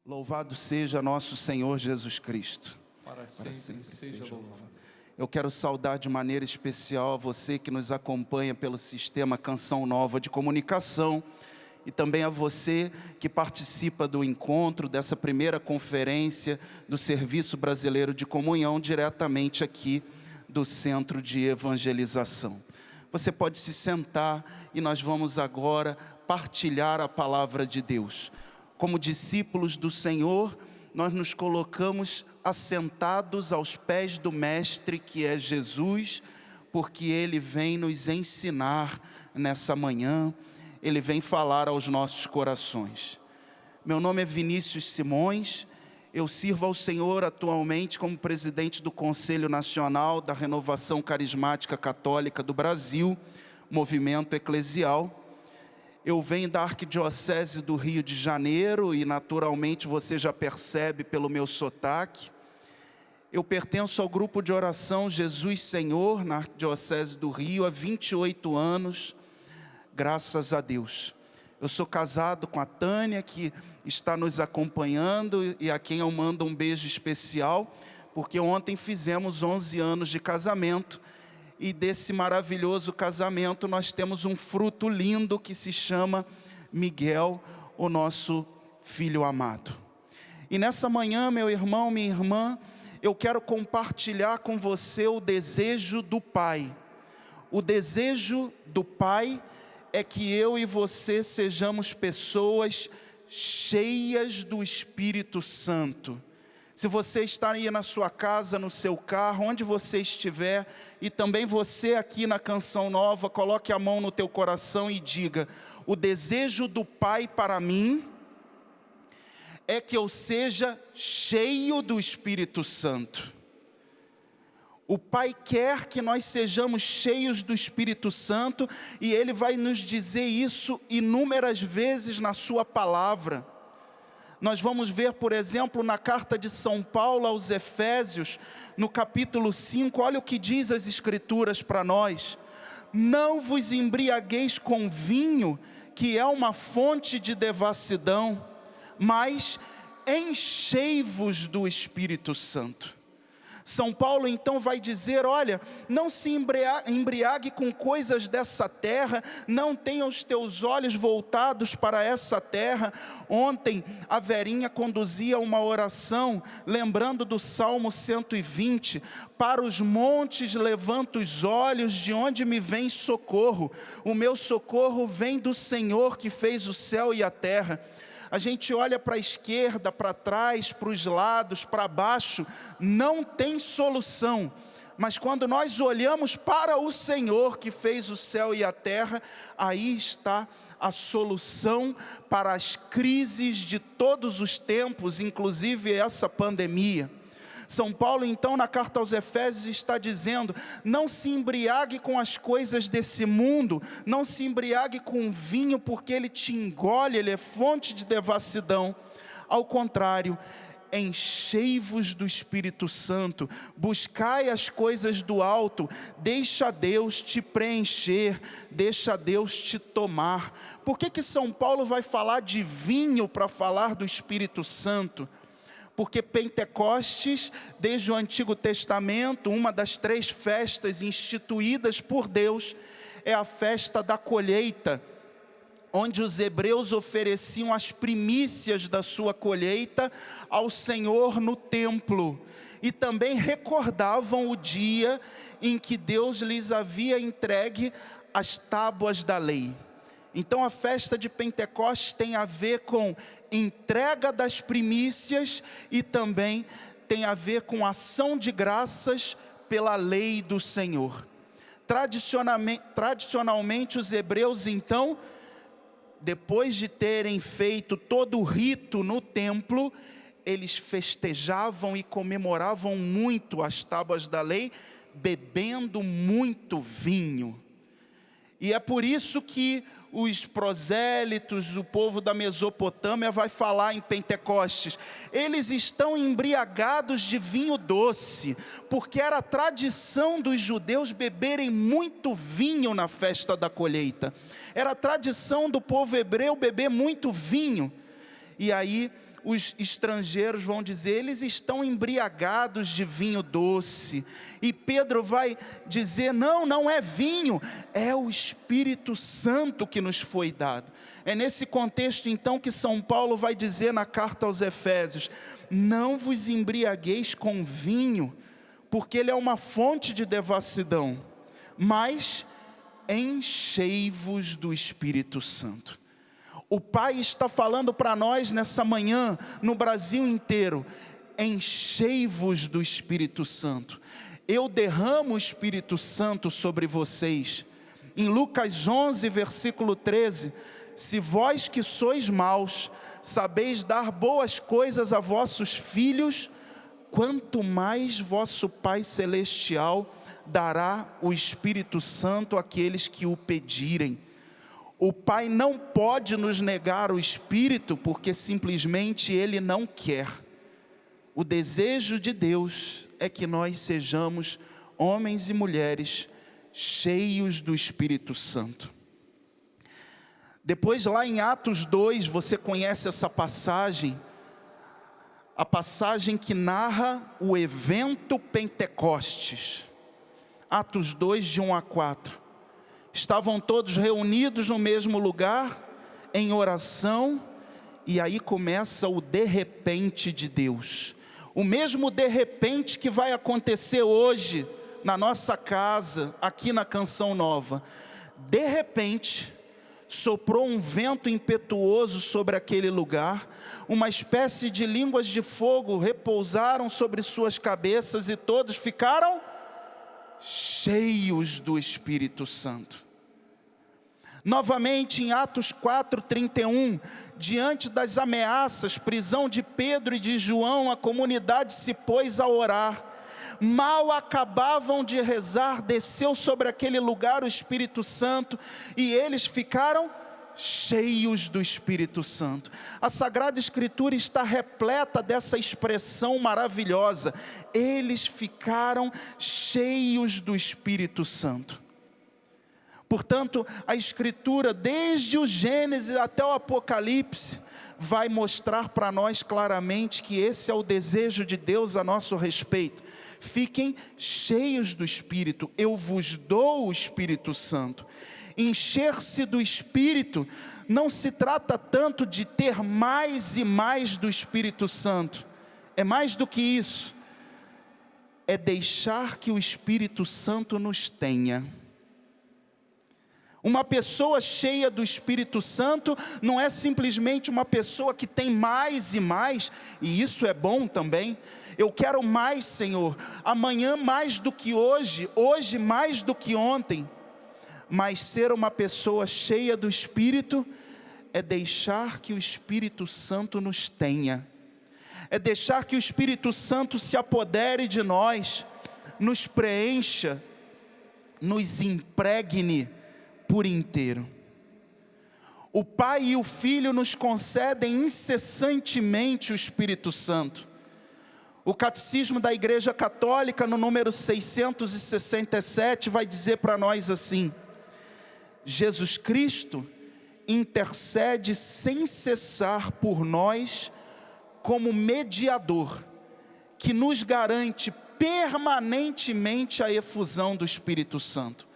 Louvado seja nosso Senhor Jesus Cristo. Para sempre seja louvado. Eu quero saudar de maneira especial a você que nos acompanha pelo sistema Canção Nova de Comunicação e também a você que participa do encontro dessa primeira conferência do Serviço Brasileiro de Comunhão diretamente aqui do Centro de Evangelização. Você pode se sentar e nós vamos agora partilhar a palavra de Deus. Como discípulos do Senhor, nós nos colocamos assentados aos pés do Mestre, que é Jesus, porque Ele vem nos ensinar nessa manhã, Ele vem falar aos nossos corações. Meu nome é Vinícius Simões, eu sirvo ao Senhor atualmente como presidente do Conselho Nacional da Renovação Carismática Católica do Brasil, movimento eclesial. Eu venho da Arquidiocese do Rio de Janeiro e naturalmente você já percebe pelo meu sotaque. Eu pertenço ao grupo de oração Jesus Senhor, na Arquidiocese do Rio, há 28 anos, graças a Deus. Eu sou casado com a Tânia, que está nos acompanhando e a quem eu mando um beijo especial, porque ontem fizemos 11 anos de casamento. E desse maravilhoso casamento nós temos um fruto lindo que se chama Miguel, o nosso filho amado. E nessa manhã, meu irmão, minha irmã, eu quero compartilhar com você o desejo do Pai. O desejo do Pai é que eu e você sejamos pessoas cheias do Espírito Santo. Se você está aí na sua casa, no seu carro, onde você estiver, e também você aqui na Canção Nova, coloque a mão no teu coração e diga: o desejo do Pai para mim é que eu seja cheio do Espírito Santo. O Pai quer que nós sejamos cheios do Espírito Santo, e Ele vai nos dizer isso inúmeras vezes na sua palavra. Nós vamos ver, por exemplo, na carta de São Paulo aos Efésios, no capítulo 5, olha o que diz as Escrituras para nós. Não vos embriagueis com vinho, que é uma fonte de devassidão, mas enchei-vos do Espírito Santo. São Paulo então vai dizer, olha, não se embriague com coisas dessa terra, não tenha os teus olhos voltados para essa terra. Ontem a Verinha conduzia uma oração, lembrando do Salmo 120, para os montes levanto os olhos, de onde me vem socorro? O meu socorro vem do Senhor que fez o céu e a terra. A gente olha para a esquerda, para trás, para os lados, para baixo, não tem solução. Mas quando nós olhamos para o Senhor que fez o céu e a terra, aí está a solução para as crises de todos os tempos, inclusive essa pandemia. São Paulo então na carta aos Efésios está dizendo, não se embriague com as coisas desse mundo, não se embriague com vinho porque ele te engole, ele é fonte de devassidão. Ao contrário, enchei-vos do Espírito Santo, buscai as coisas do alto, deixa Deus te preencher, deixa Deus te tomar. Por que São Paulo vai falar de vinho para falar do Espírito Santo? Porque Pentecostes, desde o Antigo Testamento, uma das 3 festas instituídas por Deus, é a festa da colheita, onde os hebreus ofereciam as primícias da sua colheita ao Senhor no templo, e também recordavam o dia em que Deus lhes havia entregue as tábuas da lei. Então a festa de Pentecostes tem a ver com entrega das primícias e também tem a ver com ação de graças pela lei do Senhor. Tradicionalmente os hebreus então, depois de terem feito todo o rito no templo, eles festejavam e comemoravam muito as tábuas da lei, bebendo muito vinho. E é por isso que os prosélitos, o povo da Mesopotâmia vai falar em Pentecostes, eles estão embriagados de vinho doce, porque era a tradição dos judeus beberem muito vinho na festa da colheita, era a tradição do povo hebreu beber muito vinho. E aí os estrangeiros vão dizer: eles estão embriagados de vinho doce. E Pedro vai dizer: não, não é vinho, é o Espírito Santo que nos foi dado. É nesse contexto então que São Paulo vai dizer na carta aos Efésios: não vos embriagueis com vinho, porque ele é uma fonte de devassidão, mas enchei-vos do Espírito Santo. O Pai está falando para nós nessa manhã, no Brasil inteiro: enchei-vos do Espírito Santo. Eu derramo o Espírito Santo sobre vocês. Em Lucas 11, versículo 13, se vós que sois maus, sabeis dar boas coisas a vossos filhos, quanto mais vosso Pai Celestial dará o Espírito Santo àqueles que o pedirem. O Pai não pode nos negar o Espírito, porque simplesmente Ele não quer. O desejo de Deus é que nós sejamos homens e mulheres cheios do Espírito Santo. Depois lá em Atos 2, você conhece essa passagem, a passagem que narra o evento Pentecostes. Atos 2, de 1 a 4. Estavam todos reunidos no mesmo lugar, em oração, e aí começa o de repente de Deus. O mesmo de repente que vai acontecer hoje, na nossa casa, aqui na Canção Nova. De repente, soprou um vento impetuoso sobre aquele lugar, uma espécie de línguas de fogo repousaram sobre suas cabeças, e todos ficaram cheios do Espírito Santo. Novamente em Atos 4:31, diante das ameaças, prisão de Pedro e de João, a comunidade se pôs a orar. Mal acabavam de rezar, desceu sobre aquele lugar o Espírito Santo, e eles ficaram cheios do Espírito Santo. A Sagrada Escritura está repleta dessa expressão maravilhosa: eles ficaram cheios do Espírito Santo. Portanto, a Escritura, desde o Gênesis até o Apocalipse, vai mostrar para nós claramente que esse é o desejo de Deus a nosso respeito. Fiquem cheios do Espírito, eu vos dou o Espírito Santo. Encher-se do Espírito não se trata tanto de ter mais e mais do Espírito Santo, é mais do que isso, é deixar que o Espírito Santo nos tenha. Uma pessoa cheia do Espírito Santo não é simplesmente uma pessoa que tem mais e mais, e isso é bom também. Eu quero mais, Senhor, amanhã mais do que hoje, hoje mais do que ontem. Mas ser uma pessoa cheia do Espírito é deixar que o Espírito Santo nos tenha, é deixar que o Espírito Santo se apodere de nós, nos preencha, nos impregne por inteiro. O Pai e o Filho nos concedem incessantemente o Espírito Santo. O Catecismo da Igreja Católica, no número 667, vai dizer para nós assim: Jesus Cristo intercede sem cessar por nós como mediador, que nos garante permanentemente a efusão do Espírito Santo.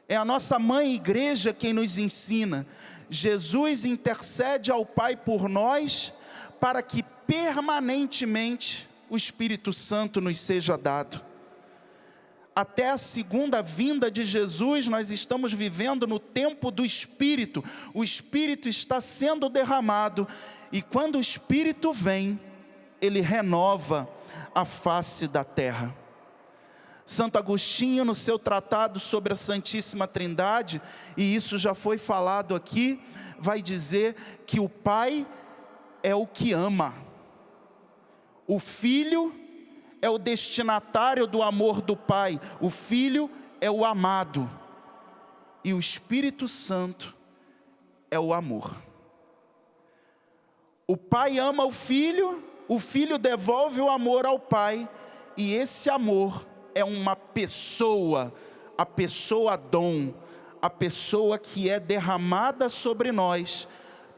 É a nossa mãe igreja quem nos ensina. Jesus intercede ao Pai por nós, para que permanentemente o Espírito Santo nos seja dado. Até a segunda vinda de Jesus, nós estamos vivendo no tempo do Espírito. O Espírito está sendo derramado, e quando o Espírito vem, ele renova a face da terra. Santo Agostinho, no seu tratado sobre a Santíssima Trindade, e isso já foi falado aqui, vai dizer que o Pai é o que ama, o Filho é o destinatário do amor do Pai, o Filho é o amado, e o Espírito Santo é o amor. O Pai ama o Filho devolve o amor ao Pai, e esse amor é uma pessoa, a pessoa dom, a pessoa que é derramada sobre nós,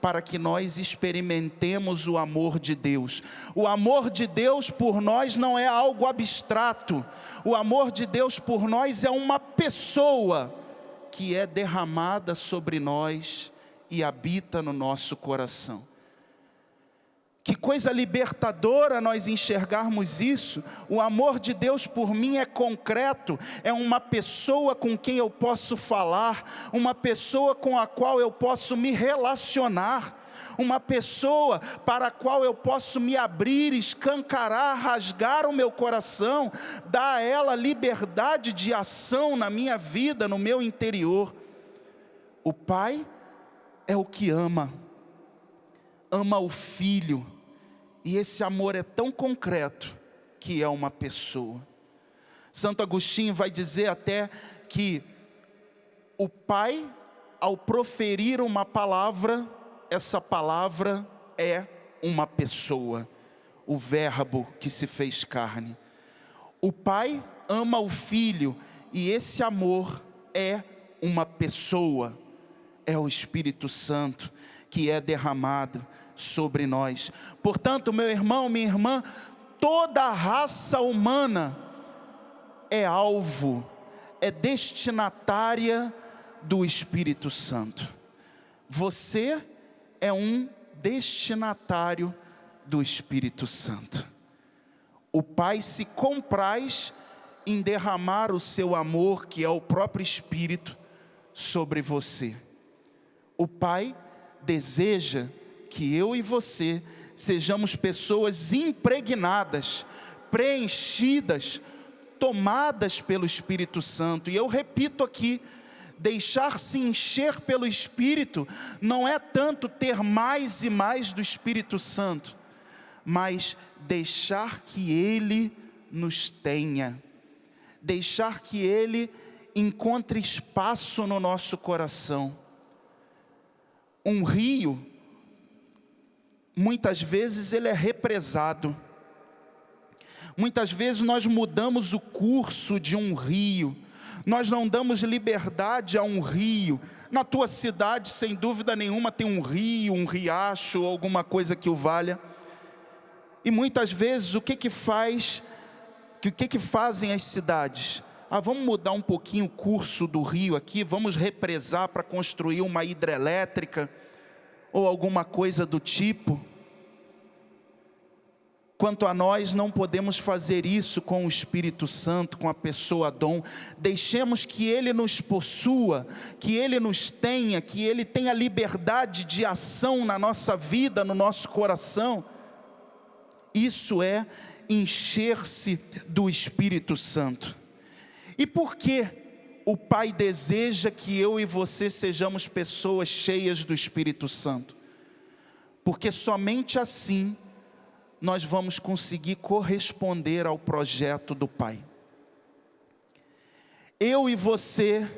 para que nós experimentemos o amor de Deus. O amor de Deus por nós não é algo abstrato. O amor de Deus por nós é uma pessoa que é derramada sobre nós e habita no nosso coração. Que coisa libertadora nós enxergarmos isso. O amor de Deus por mim é concreto, é uma pessoa com quem eu posso falar, uma pessoa com a qual eu posso me relacionar, uma pessoa para a qual eu posso me abrir, escancarar, rasgar o meu coração, dar a ela liberdade de ação na minha vida, no meu interior. O Pai é o que ama o Filho. E esse amor é tão concreto que é uma pessoa. Santo Agostinho vai dizer até que o Pai, ao proferir uma palavra, essa palavra é uma pessoa. O Verbo que se fez carne. O Pai ama o Filho e esse amor é uma pessoa. É o Espírito Santo que é derramado sobre nós. Portanto, meu irmão, minha irmã, toda a raça humana é alvo, é destinatária do Espírito Santo. Você é um destinatário do Espírito Santo. O Pai se compraz em derramar o seu amor, que é o próprio Espírito, sobre você. O Pai deseja que eu e você sejamos pessoas impregnadas, preenchidas, tomadas pelo Espírito Santo. E eu repito aqui, deixar-se encher pelo Espírito não é tanto ter mais e mais do Espírito Santo, mas deixar que Ele nos tenha, deixar que Ele encontre espaço no nosso coração. Um rio, muitas vezes ele é represado. Muitas vezes nós mudamos o curso de um rio. Nós não damos liberdade a um rio. Na tua cidade, sem dúvida nenhuma, tem um rio, um riacho, ou alguma coisa que o valha. E muitas vezes o que fazem as cidades? Vamos mudar um pouquinho o curso do rio aqui, vamos represar para construir uma hidrelétrica, ou alguma coisa do tipo. Quanto a nós, não podemos fazer isso com o Espírito Santo, com a pessoa dom. Deixemos que Ele nos possua, que Ele nos tenha, que Ele tenha liberdade de ação na nossa vida, no nosso coração. Isso é encher-se do Espírito Santo. E por que o Pai deseja que eu e você sejamos pessoas cheias do Espírito Santo? Porque somente assim nós vamos conseguir corresponder ao projeto do Pai. Eu e você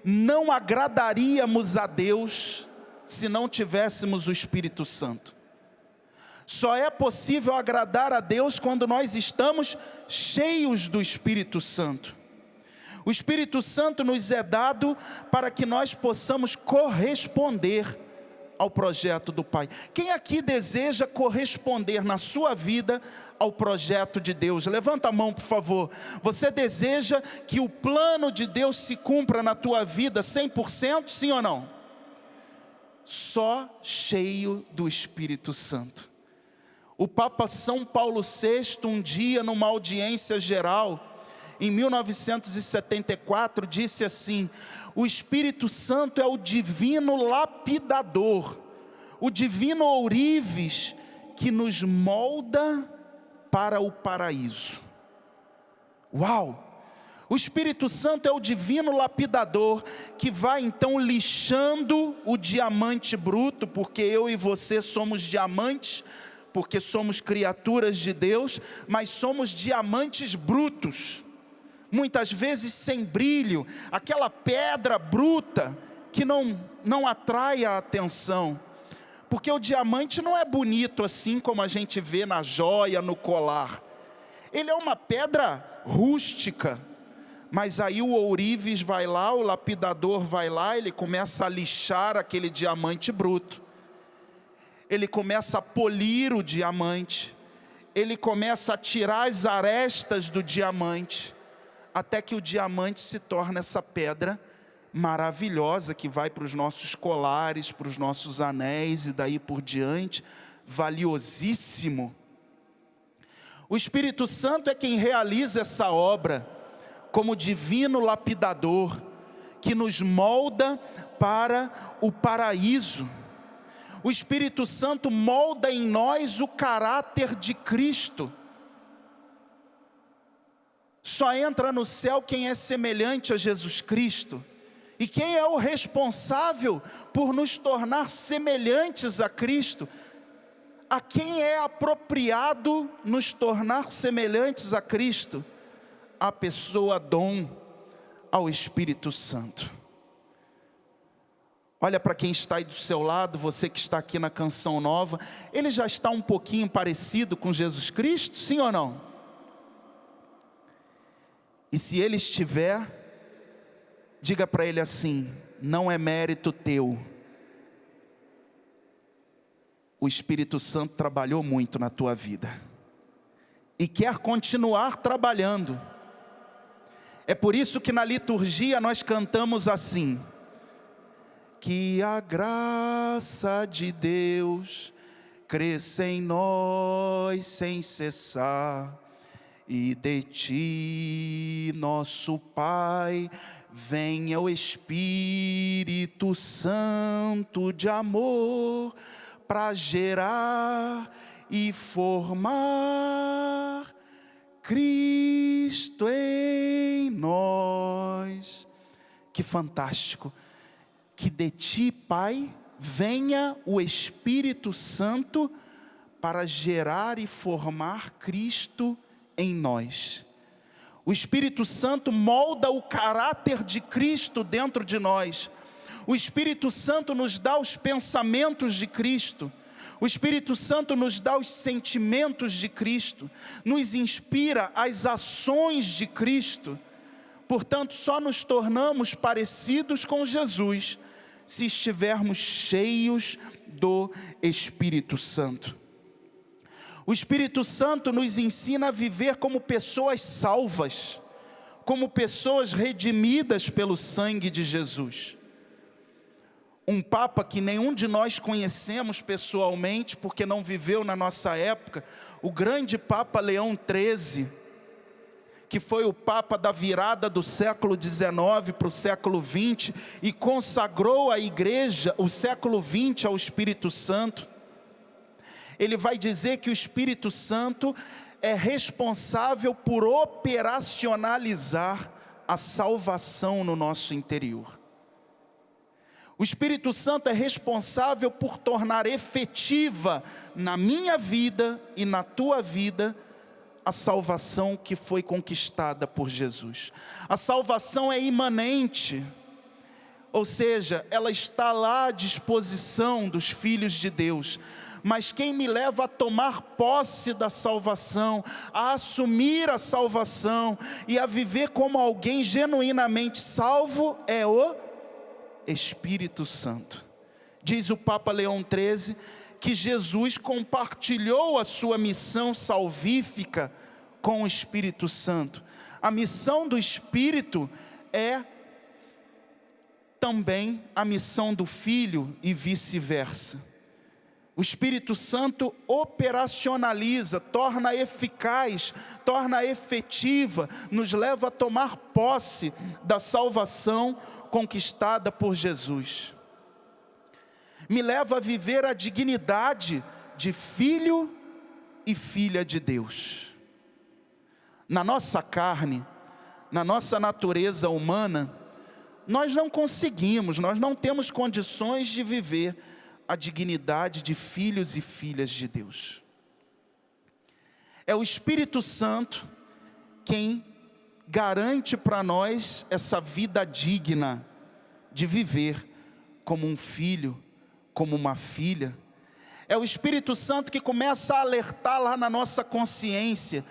não agradaríamos a Deus se não tivéssemos o Espírito Santo. Só é possível agradar a Deus quando nós estamos cheios do Espírito Santo. O Espírito Santo nos é dado para que nós possamos corresponder ao projeto do Pai. Quem aqui deseja corresponder na sua vida ao projeto de Deus? Levanta a mão, por favor. Você deseja que o plano de Deus se cumpra na tua vida 100%, sim ou não? Só cheio do Espírito Santo. O Papa São Paulo VI, um dia numa audiência geral, em 1974, disse assim: o Espírito Santo é o divino lapidador, o divino ourives que nos molda para o paraíso. Uau! O Espírito Santo é o divino lapidador que vai então lixando o diamante bruto, porque eu e você somos diamantes, porque somos criaturas de Deus, mas somos diamantes brutos. Muitas vezes sem brilho, aquela pedra bruta que não atrai a atenção. Porque o diamante não é bonito assim como a gente vê na joia, no colar. Ele é uma pedra rústica. Mas aí o ourives vai lá, o lapidador vai lá, ele começa a lixar aquele diamante bruto. ele começa a polir o diamante, ele começa a tirar as arestas do diamante, até que o diamante se torna essa pedra maravilhosa, que vai para os nossos colares, para os nossos anéis e daí por diante, valiosíssimo. O Espírito Santo é quem realiza essa obra, como divino lapidador, que nos molda para o paraíso. O Espírito Santo molda em nós o caráter de Cristo. Só entra no céu quem é semelhante a Jesus Cristo. E quem é o responsável por nos tornar semelhantes a Cristo? A quem é apropriado nos tornar semelhantes a Cristo? A pessoa dom ao Espírito Santo. Olha para quem está aí do seu lado, você que está aqui na Canção Nova, ele já está um pouquinho parecido com Jesus Cristo, sim ou não? E se ele estiver, diga para ele assim: não é mérito teu. O Espírito Santo trabalhou muito na tua vida e quer continuar trabalhando. É por isso que na liturgia nós cantamos assim: que a graça de Deus cresça em nós sem cessar, e de ti, nosso Pai, venha o Espírito Santo de amor, para gerar e formar Cristo em nós. Que fantástico! Que de ti, Pai, venha o Espírito Santo para gerar e formar Cristo em nós. O Espírito Santo molda o caráter de Cristo dentro de nós. O Espírito Santo nos dá os pensamentos de Cristo. O Espírito Santo nos dá os sentimentos de Cristo. Nos inspira as ações de Cristo. Portanto, só nos tornamos parecidos com Jesus se estivermos cheios do Espírito Santo. O Espírito Santo nos ensina a viver como pessoas salvas, como pessoas redimidas pelo sangue de Jesus. Um Papa que nenhum de nós conhecemos pessoalmente, porque não viveu na nossa época, o grande Papa Leão XIII, que foi o Papa da virada do século XIX para o século XX, e consagrou a igreja, o século XX, ao Espírito Santo. Ele vai dizer que o Espírito Santo é responsável por operacionalizar a salvação no nosso interior. O Espírito Santo é responsável por tornar efetiva na minha vida e na tua vida a salvação que foi conquistada por Jesus. A salvação é imanente, ou seja, ela está lá à disposição dos filhos de Deus. Mas quem me leva a tomar posse da salvação, a assumir a salvação e a viver como alguém genuinamente salvo é o Espírito Santo. Diz o Papa Leão XIII que Jesus compartilhou a sua missão salvífica com o Espírito Santo. A missão do Espírito é também a missão do Filho e vice-versa. O Espírito Santo operacionaliza, torna eficaz, torna efetiva, nos leva a tomar posse da salvação conquistada por Jesus. Me leva a viver a dignidade de filho e filha de Deus. Na nossa carne, na nossa natureza humana, nós não conseguimos, nós não temos condições de viver a dignidade de filhos e filhas de Deus. É o Espírito Santo quem garante para nós essa vida digna de viver como um filho, como uma filha. É o Espírito Santo que começa a alertar lá na nossa consciência: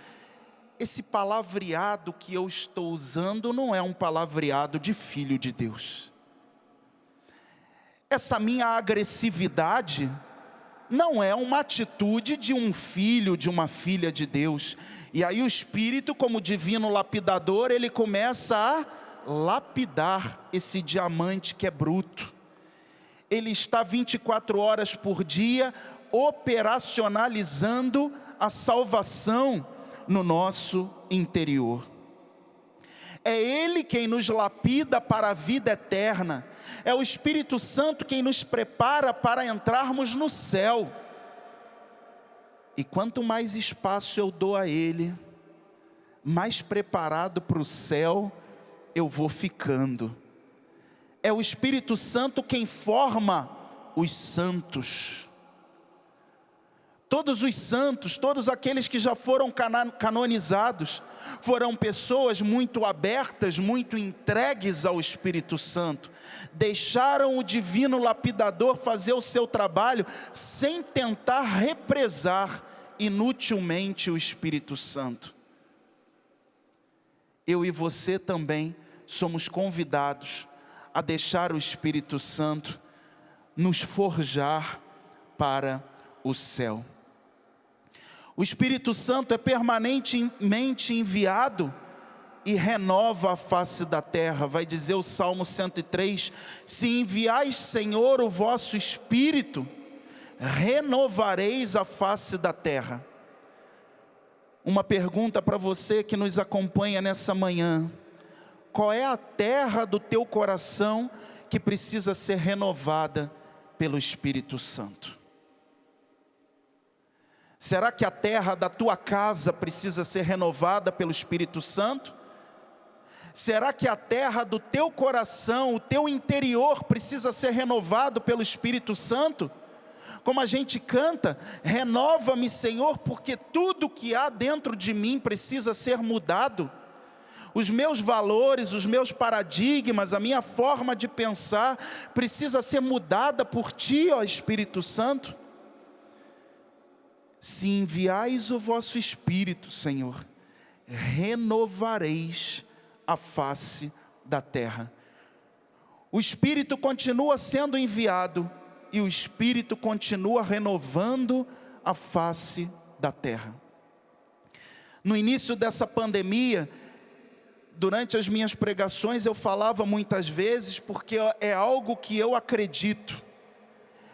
esse palavreado que eu estou usando não é um palavreado de filho de Deus. Essa minha agressividade não é uma atitude de um filho, de uma filha de Deus. E aí o Espírito, como divino lapidador, ele começa a lapidar esse diamante que é bruto. Ele está 24 horas por dia operacionalizando a salvação no nosso interior. É Ele quem nos lapida para a vida eterna. É o Espírito Santo quem nos prepara para entrarmos no céu. E quanto mais espaço eu dou a Ele, mais preparado para o céu eu vou ficando. É o Espírito Santo quem forma os santos. Todos os santos, todos aqueles que já foram canonizados, foram pessoas muito abertas, muito entregues ao Espírito Santo. Deixaram o divino lapidador fazer o seu trabalho, sem tentar represar inutilmente o Espírito Santo. Eu e você também somos convidados a deixar o Espírito Santo nos forjar para o céu. O Espírito Santo é permanentemente enviado e renova a face da terra. Vai dizer o Salmo 103, se enviais, Senhor, o vosso Espírito, renovareis a face da terra. Uma pergunta para você que nos acompanha nessa manhã: qual é a terra do teu coração que precisa ser renovada pelo Espírito Santo? Será que a terra da tua casa precisa ser renovada pelo Espírito Santo? Será que a terra do teu coração, o teu interior precisa ser renovado pelo Espírito Santo? Como a gente canta, renova-me, Senhor, porque tudo que há dentro de mim precisa ser mudado. Os meus valores, os meus paradigmas, a minha forma de pensar precisa ser mudada por Ti, ó Espírito Santo. Se enviais o vosso Espírito, Senhor, renovareis a face da terra. O Espírito continua sendo enviado e o Espírito continua renovando a face da terra. No início dessa pandemia, durante as minhas pregações eu falava muitas vezes, porque é algo que eu acredito.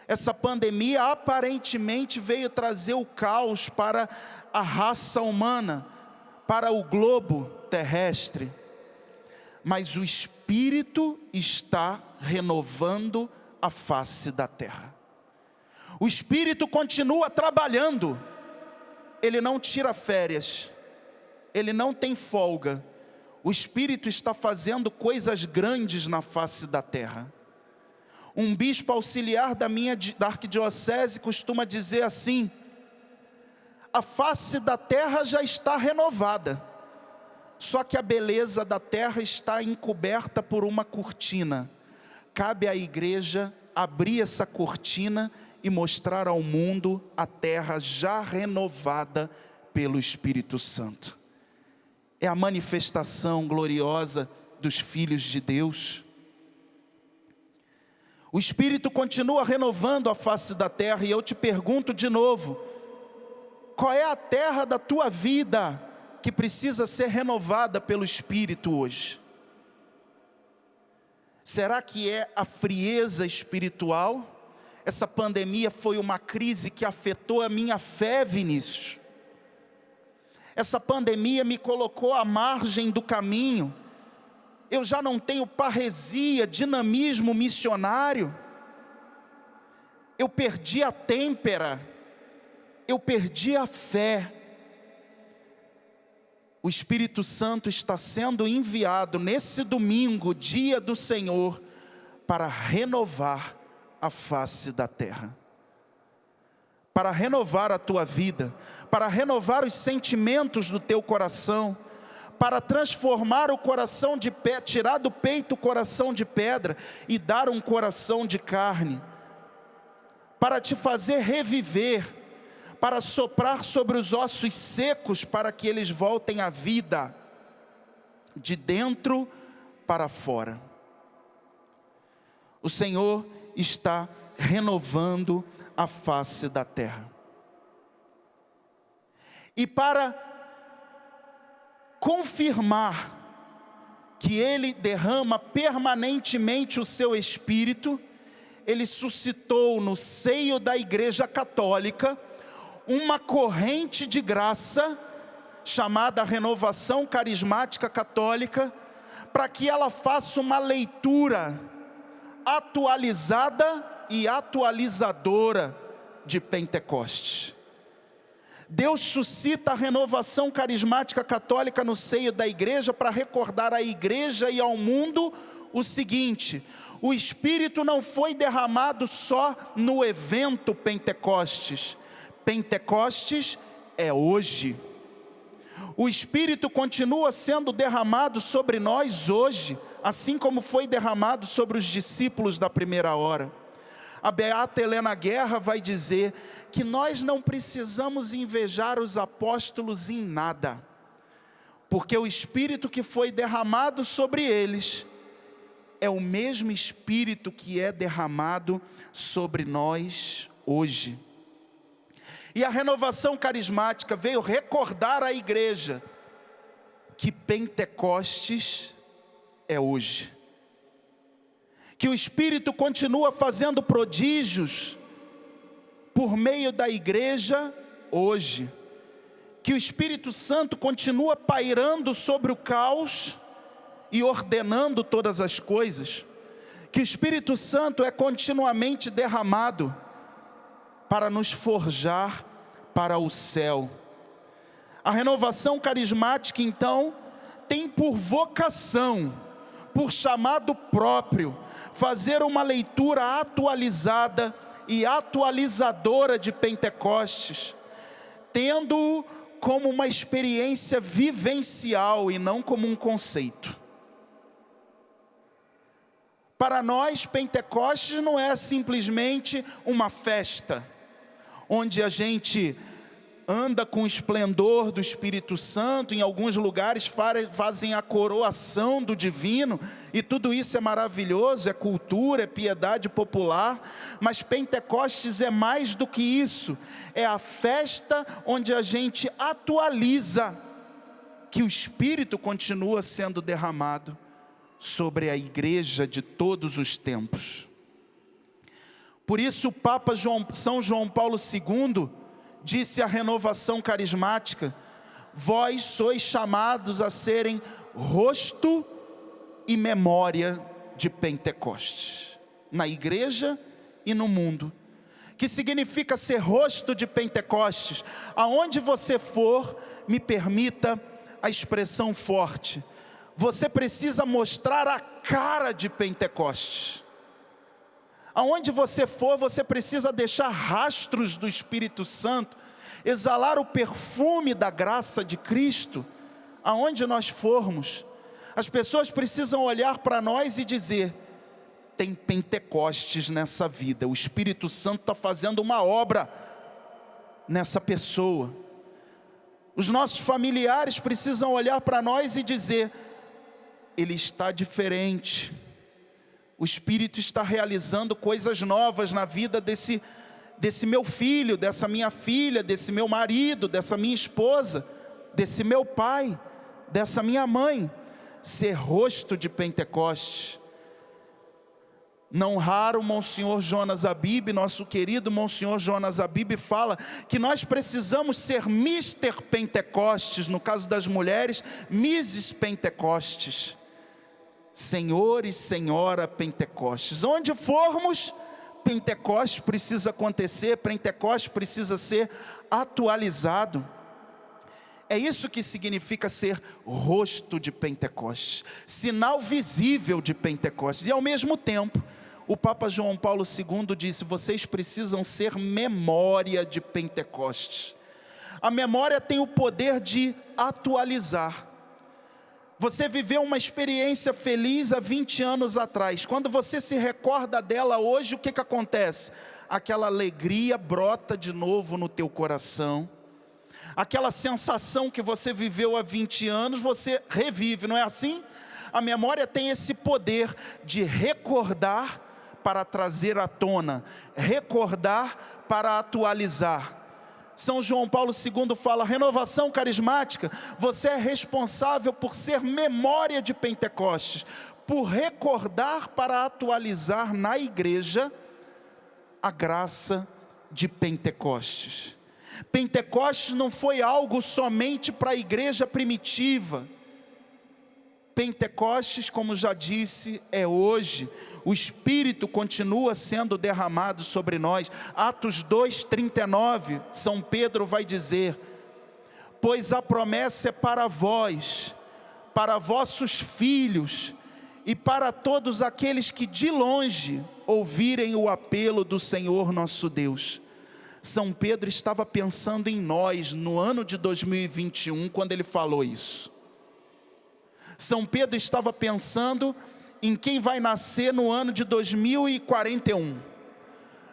Essa pandemia aparentemente veio trazer o caos para a raça humana, para o globo terrestre. Mas o Espírito está renovando a face da terra. O Espírito continua trabalhando. Ele não tira férias. Ele não tem folga. O Espírito está fazendo coisas grandes na face da terra. Um bispo auxiliar da arquidiocese costuma dizer assim: a face da terra já está renovada, só que a beleza da terra está encoberta por uma cortina. Cabe à igreja abrir essa cortina e mostrar ao mundo a terra já renovada pelo Espírito Santo. É a manifestação gloriosa dos filhos de Deus. O Espírito continua renovando a face da terra, e eu te pergunto de novo: qual é a terra da tua vida que precisa ser renovada pelo Espírito hoje? Será que é a frieza espiritual? Essa pandemia foi uma crise que afetou a minha fé, Vinícius. Essa pandemia me colocou à margem do caminho. Eu já não tenho parresia, dinamismo missionário. Eu perdi a têmpera. Eu perdi a fé. O Espírito Santo está sendo enviado nesse domingo, dia do Senhor, para renovar a face da terra. Para renovar a tua vida, para renovar os sentimentos do teu coração, para transformar o coração de pedra, tirar do peito o coração de pedra e dar um coração de carne, para te fazer reviver, para soprar sobre os ossos secos, para que eles voltem à vida, de dentro para fora. O Senhor está renovando a face da terra. E para confirmar que Ele derrama permanentemente o seu Espírito, Ele suscitou no seio da Igreja Católica uma corrente de graça, chamada Renovação Carismática Católica, para que ela faça uma leitura atualizada e atualizadora de Pentecostes. Deus suscita a Renovação Carismática Católica no seio da igreja para recordar à igreja e ao mundo o seguinte: o Espírito não foi derramado só no evento Pentecostes. Pentecostes é hoje. O Espírito continua sendo derramado sobre nós hoje, assim como foi derramado sobre os discípulos da primeira hora. A beata Helena Guerra vai dizer que nós não precisamos invejar os apóstolos em nada, porque o Espírito que foi derramado sobre eles é o mesmo Espírito que é derramado sobre nós hoje. E a renovação carismática veio recordar à igreja que Pentecostes é hoje. Que o Espírito continua fazendo prodígios por meio da igreja hoje. Que o Espírito Santo continua pairando sobre o caos e ordenando todas as coisas. Que o Espírito Santo é continuamente derramado para nos forjar para o céu. A renovação carismática, então, tem por vocação, por chamado próprio, fazer uma leitura atualizada e atualizadora de Pentecostes, tendo-o como uma experiência vivencial e não como um conceito. Para nós, Pentecostes não é simplesmente uma festa, onde a gente anda com o esplendor do Espírito Santo, em alguns lugares fazem a coroação do divino, e tudo isso é maravilhoso, é cultura, é piedade popular, mas Pentecostes é mais do que isso, é a festa onde a gente atualiza que o Espírito continua sendo derramado sobre a igreja de todos os tempos. Por isso o Papa São João Paulo II disse à renovação carismática: vós sois chamados a serem rosto e memória de Pentecostes, na igreja e no mundo. Que significa ser rosto de Pentecostes? Aonde você for, me permita a expressão forte, você precisa mostrar a cara de Pentecostes. Aonde você for, você precisa deixar rastros do Espírito Santo, exalar o perfume da graça de Cristo. Aonde nós formos, as pessoas precisam olhar para nós e dizer: tem Pentecostes nessa vida, o Espírito Santo está fazendo uma obra nessa pessoa. Os nossos familiares precisam olhar para nós e dizer: ele está diferente. O Espírito está realizando coisas novas na vida desse meu filho, dessa minha filha, desse meu marido, dessa minha esposa, desse meu pai, dessa minha mãe. Ser rosto de Pentecostes. Não raro, Monsenhor Jonas Abib, nosso querido Monsenhor Jonas Abib, fala que nós precisamos ser Mr. Pentecostes, no caso das mulheres, Mrs. Pentecostes. Senhor e Senhora Pentecostes. Onde formos, Pentecostes precisa acontecer, Pentecostes precisa ser atualizado. É isso que significa ser rosto de Pentecostes, sinal visível de Pentecostes. E ao mesmo tempo, o Papa João Paulo II disse: vocês precisam ser memória de Pentecostes. A memória tem o poder de atualizar. Você viveu uma experiência feliz há 20 anos atrás. Quando você se recorda dela hoje, o que acontece? Aquela alegria brota de novo no teu coração. Aquela sensação que você viveu há 20 anos, você revive, não é assim? A memória tem esse poder de recordar para trazer à tona, recordar para atualizar. São João Paulo II fala: renovação carismática, você é responsável por ser memória de Pentecostes, por recordar para atualizar na igreja a graça de Pentecostes. Pentecostes não foi algo somente para a igreja primitiva. Pentecostes, como já disse, é hoje. O Espírito continua sendo derramado sobre nós. Atos 2:39, São Pedro vai dizer: pois a promessa é para vós, para vossos filhos e para todos aqueles que de longe ouvirem o apelo do Senhor nosso Deus. São Pedro estava pensando em nós no ano de 2021, quando ele falou isso. São Pedro estava pensando em quem vai nascer no ano de 2041.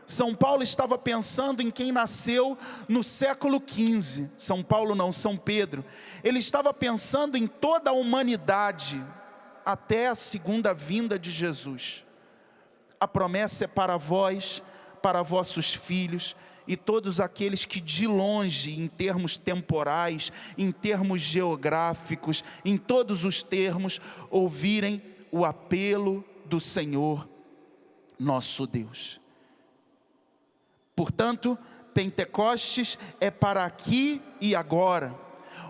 São Paulo estava pensando em quem nasceu no século XV. São Paulo não, São Pedro. Ele estava pensando em toda a humanidade até a segunda vinda de Jesus. A promessa é para vós, para vossos filhos e todos aqueles que de longe, em termos temporais, em termos geográficos, em todos os termos, ouvirem o apelo do Senhor nosso Deus. Portanto, Pentecostes é para aqui e agora.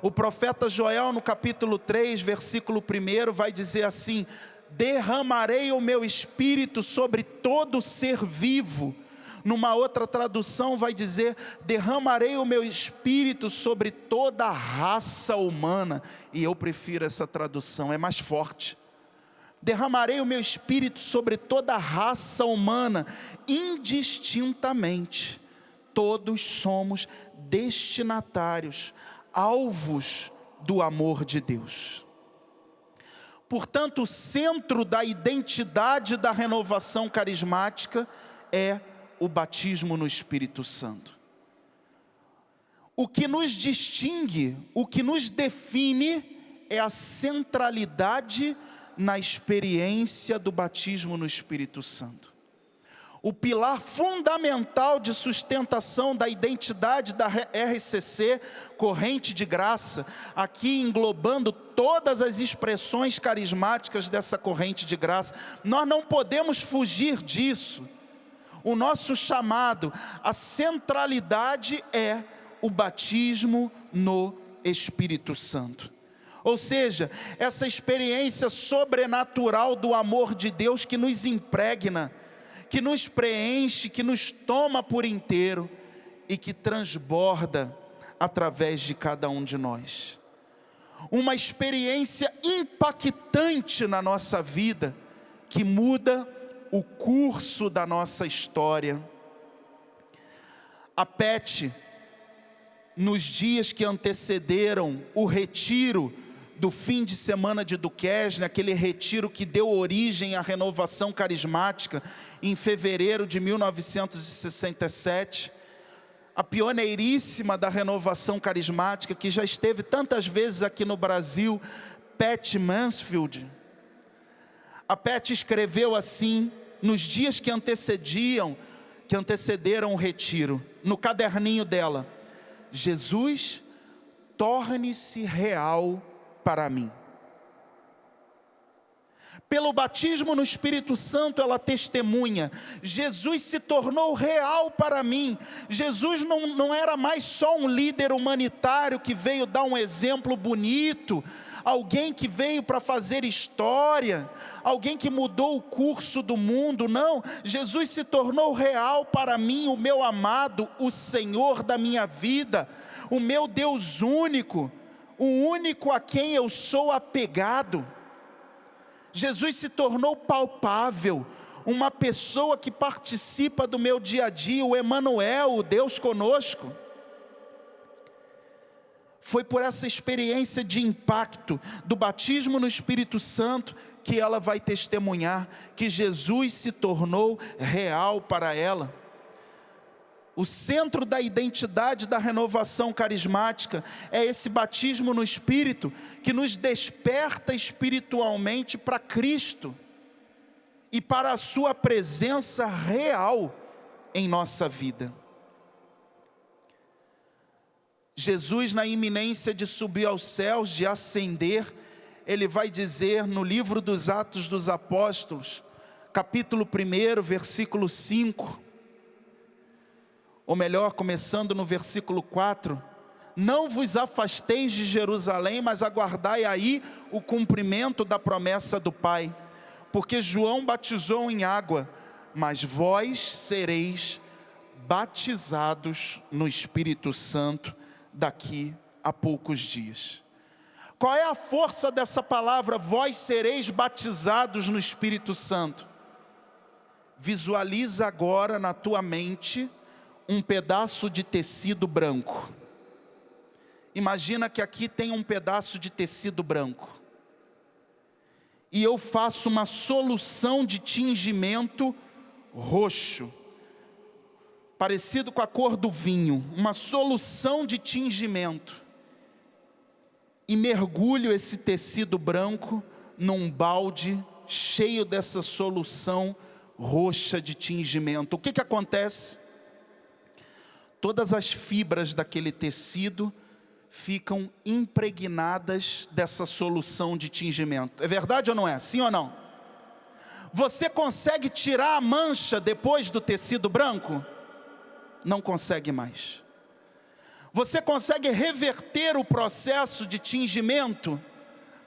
O profeta Joel, no capítulo 3, versículo 1, vai dizer assim: derramarei o meu espírito sobre todo ser vivo. Numa outra tradução vai dizer: derramarei o meu espírito sobre toda a raça humana. E eu prefiro essa tradução, é mais forte. Derramarei o meu espírito sobre toda a raça humana, indistintamente. Todos somos destinatários, alvos do amor de Deus. Portanto, o centro da identidade da renovação carismática é o batismo no Espírito Santo. O que nos distingue, o que nos define é a centralidade na experiência do batismo no Espírito Santo. O pilar fundamental de sustentação da identidade da RCC, corrente de graça, aqui englobando todas as expressões carismáticas dessa corrente de graça, nós não podemos fugir disso. O nosso chamado, a centralidade é o batismo no Espírito Santo. Ou seja, essa experiência sobrenatural do amor de Deus que nos impregna, que nos preenche, que nos toma por inteiro e que transborda através de cada um de nós. Uma experiência impactante na nossa vida, que muda o curso da nossa história. A PET, nos dias que antecederam o retiro do fim de semana de Duquesne, aquele retiro que deu origem à renovação carismática em fevereiro de 1967, a pioneiríssima da renovação carismática, que já esteve tantas vezes aqui no Brasil, Pat Mansfield. A Pat escreveu assim, nos dias que antecederam o retiro, no caderninho dela: Jesus, torne-se real para mim. Pelo batismo no Espírito Santo, ela testemunha: Jesus se tornou real para mim. Jesus não era mais só um líder humanitário que veio dar um exemplo bonito, alguém que veio para fazer história, alguém que mudou o curso do mundo. Não, Jesus se tornou real para mim, o meu amado, o Senhor da minha vida, o meu Deus único, o único a quem eu sou apegado. Jesus se tornou palpável, uma pessoa que participa do meu dia a dia, o Emanuel, o Deus conosco. Foi por essa experiência de impacto do batismo no Espírito Santo que ela vai testemunhar que Jesus se tornou real para ela. O centro da identidade da renovação carismática é esse batismo no Espírito que nos desperta espiritualmente para Cristo e para a sua presença real em nossa vida. Jesus, na iminência de subir aos céus, de ascender, ele vai dizer no livro dos Atos dos Apóstolos, capítulo 1, versículo 5, ou melhor, começando no versículo 4, não vos afasteis de Jerusalém, mas aguardai aí o cumprimento da promessa do Pai, porque João batizou em água, mas vós sereis batizados no Espírito Santo daqui a poucos dias. Qual é a força dessa palavra, vós sereis batizados no Espírito Santo? Visualiza agora na tua mente um pedaço de tecido branco. Imagina que aqui tem um pedaço de tecido branco. E eu faço uma solução de tingimento roxo, parecido com a cor do vinho, uma solução de tingimento. E mergulho esse tecido branco num balde cheio dessa solução roxa de tingimento. O que acontece? Todas as fibras daquele tecido ficam impregnadas dessa solução de tingimento. É verdade ou não é? Sim ou não? Você consegue tirar a mancha depois do tecido branco? Não consegue mais. Você consegue reverter o processo de tingimento?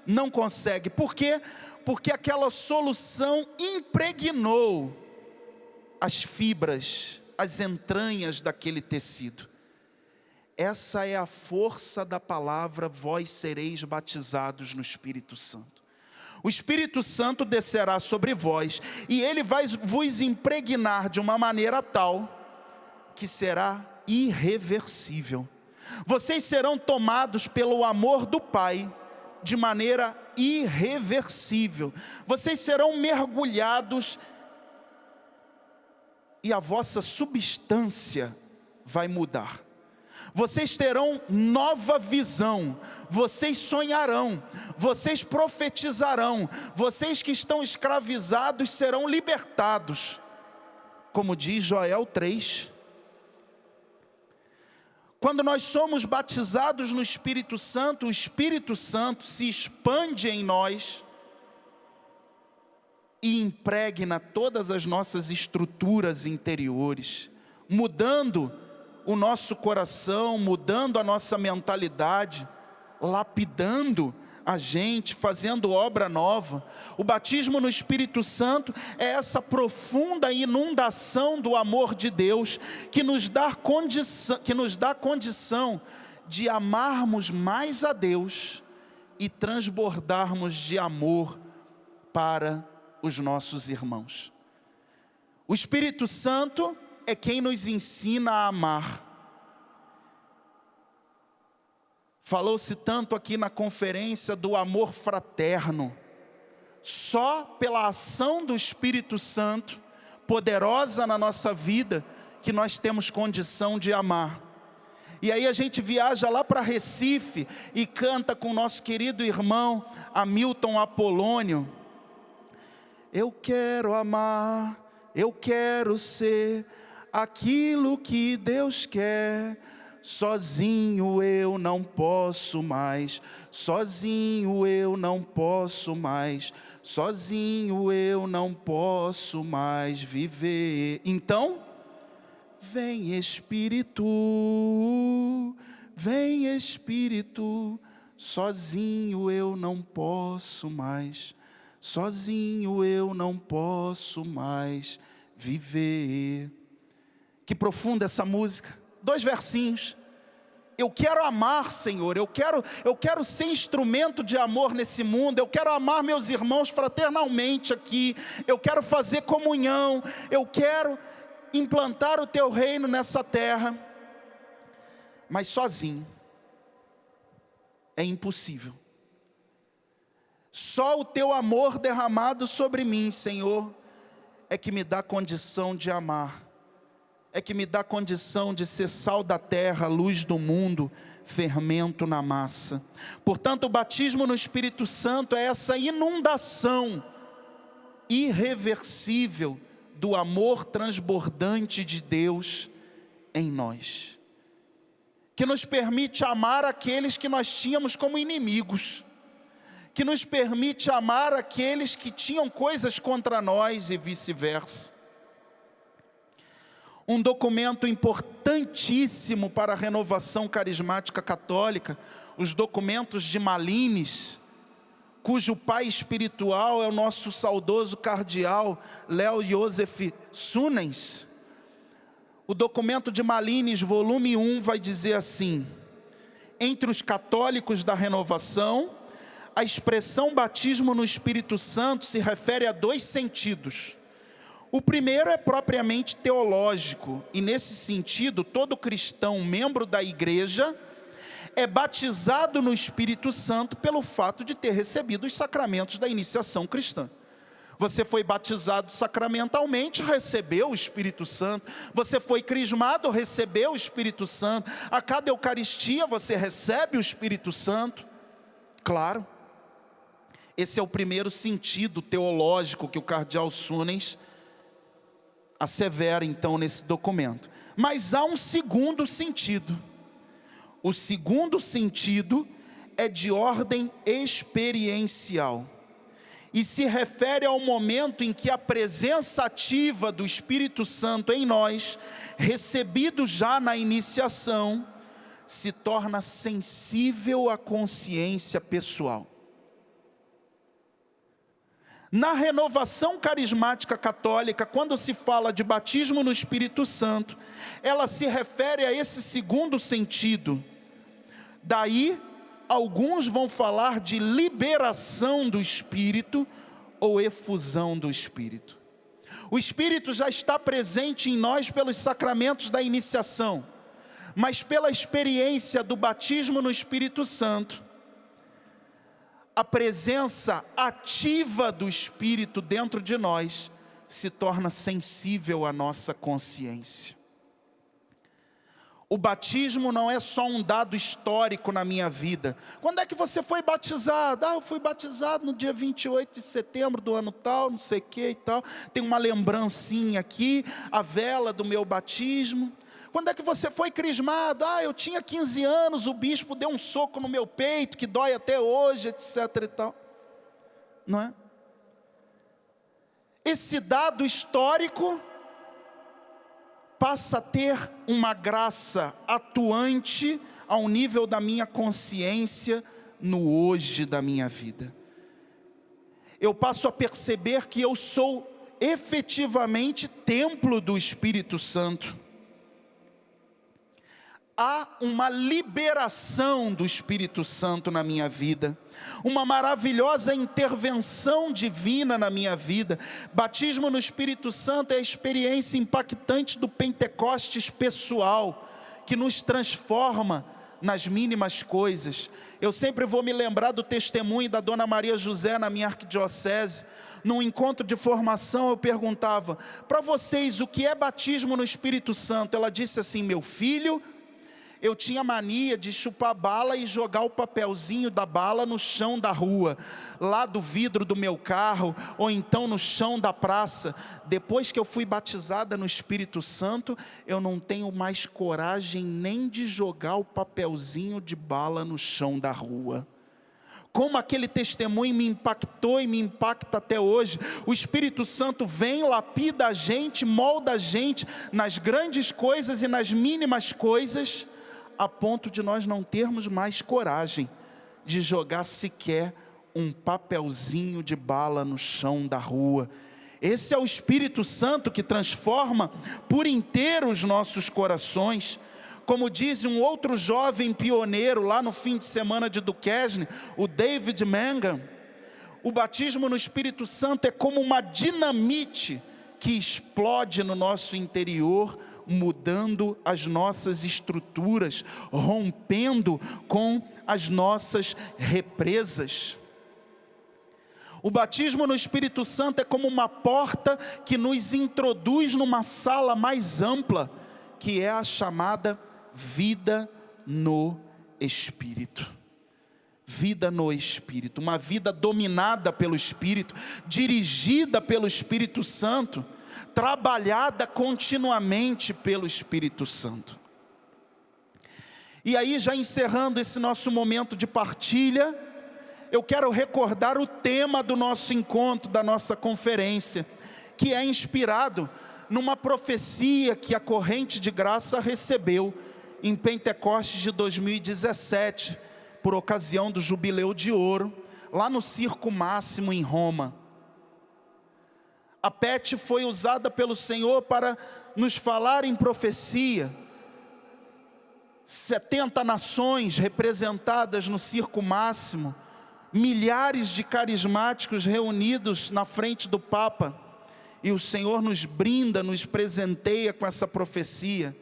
Não consegue. Por quê? Porque aquela solução impregnou as fibras, as entranhas daquele tecido. Essa é a força da palavra, vós sereis batizados no Espírito Santo. O Espírito Santo descerá sobre vós, e ele vai vos impregnar de uma maneira tal, que será irreversível. Vocês serão tomados pelo amor do Pai, de maneira irreversível. Vocês serão mergulhados, e a vossa substância vai mudar. Vocês terão nova visão, vocês sonharão, vocês profetizarão, vocês que estão escravizados serão libertados, como diz Joel 3. Quando nós somos batizados no Espírito Santo, o Espírito Santo se expande em nós e impregna todas as nossas estruturas interiores, mudando o nosso coração, mudando a nossa mentalidade, lapidando a gente, fazendo obra nova. O batismo no Espírito Santo é essa profunda inundação do amor de Deus, que nos dá condição de amarmos mais a Deus e transbordarmos de amor para os nossos irmãos. O Espírito Santo é quem nos ensina a amar. Falou-se tanto aqui na conferência do amor fraterno. Só pela ação do Espírito Santo, poderosa na nossa vida, que nós temos condição de amar. E aí a gente viaja lá para Recife e canta com o nosso querido irmão Hamilton Apolônio. Eu quero amar, eu quero ser aquilo que Deus quer. Sozinho eu não posso mais, sozinho eu não posso mais, sozinho eu não posso mais viver. Então, vem Espírito, sozinho eu não posso mais, sozinho eu não posso mais viver. Que profunda essa música. 2 versinhos. Eu quero amar, Senhor, eu quero ser instrumento de amor nesse mundo, eu quero amar meus irmãos fraternalmente aqui, eu quero fazer comunhão, eu quero implantar o teu reino nessa terra, mas sozinho é impossível. Só o teu amor derramado sobre mim, Senhor, é que me dá condição de amar, é que me dá condição de ser sal da terra, luz do mundo, fermento na massa. Portanto, o batismo no Espírito Santo é essa inundação irreversível do amor transbordante de Deus em nós. que nos permite amar aqueles que nós tínhamos como inimigos, que nos permite amar aqueles que tinham coisas contra nós e vice-versa. Um documento importantíssimo para a renovação carismática católica, os documentos de Malines, cujo pai espiritual é o nosso saudoso cardeal Léo Joseph Sunens. O documento de Malines, volume 1, vai dizer assim: entre os católicos da renovação, a expressão batismo no Espírito Santo se refere a dois sentidos. O primeiro é propriamente teológico, e nesse sentido, todo cristão, membro da igreja, é batizado no Espírito Santo pelo fato de ter recebido os sacramentos da iniciação cristã. Você foi batizado sacramentalmente, recebeu o Espírito Santo. Você foi crismado, recebeu o Espírito Santo. A cada Eucaristia você recebe o Espírito Santo. Claro, esse é o primeiro sentido teológico que o cardeal Sunens assevera então nesse documento. Mas há um segundo sentido. O segundo sentido é de ordem experiencial e se refere ao momento em que a presença ativa do Espírito Santo em nós, recebido já na iniciação, se torna sensível à consciência pessoal. Na renovação carismática católica, quando se fala de batismo no Espírito Santo, ela se refere a esse segundo sentido. Daí, alguns vão falar de liberação do Espírito ou efusão do Espírito. O Espírito já está presente em nós pelos sacramentos da iniciação, mas pela experiência do batismo no Espírito Santo, a presença ativa do Espírito dentro de nós se torna sensível à nossa consciência. O batismo não é só um dado histórico na minha vida. Quando é que você foi batizado? Eu fui batizado no dia 28 de setembro do ano tal, não sei o que e tal. Tem uma lembrancinha aqui, a vela do meu batismo. Quando é que você foi crismado? Eu tinha 15 anos, o bispo deu um soco no meu peito, que dói até hoje, etc. e tal. Não é? Esse dado histórico passa a ter uma graça atuante ao nível da minha consciência no hoje da minha vida. Eu passo a perceber que eu sou efetivamente templo do Espírito Santo. Há uma liberação do Espírito Santo na minha vida, uma maravilhosa intervenção divina na minha vida. Batismo no Espírito Santo é a experiência impactante do Pentecostes pessoal, que nos transforma nas mínimas coisas. Eu sempre vou me lembrar do testemunho da Dona Maria José na minha arquidiocese. Num encontro de formação eu perguntava: para vocês o que é batismo no Espírito Santo? Ela disse assim: meu filho, eu tinha mania de chupar bala e jogar o papelzinho da bala no chão da rua, lá do vidro do meu carro, ou então no chão da praça. Depois que eu fui batizada no Espírito Santo, eu não tenho mais coragem nem de jogar o papelzinho de bala no chão da rua. Como aquele testemunho me impactou e me impacta até hoje. O Espírito Santo vem, lapida a gente, molda a gente nas grandes coisas e nas mínimas coisas, a ponto de nós não termos mais coragem de jogar sequer um papelzinho de bala no chão da rua. Esse é o Espírito Santo que transforma por inteiro os nossos corações. Como diz um outro jovem pioneiro lá no fim de semana de Duquesne, o David Mangan, o batismo no Espírito Santo é como uma dinamite que explode no nosso interior, mudando as nossas estruturas, rompendo com as nossas represas. O batismo no Espírito Santo é como uma porta que nos introduz numa sala mais ampla, que é a chamada vida no Espírito. Vida no Espírito, uma vida dominada pelo Espírito, dirigida pelo Espírito Santo, trabalhada continuamente pelo Espírito Santo. E aí, já encerrando esse nosso momento de partilha, eu quero recordar o tema do nosso encontro, da nossa conferência, que é inspirado numa profecia que a Corrente de Graça recebeu em Pentecostes de 2017, por ocasião do Jubileu de Ouro, lá no Circo Máximo em Roma. A PET foi usada pelo Senhor para nos falar em profecia. 70 nações representadas no Circo Máximo, milhares de carismáticos reunidos na frente do Papa, e o Senhor nos brinda, nos presenteia com essa profecia.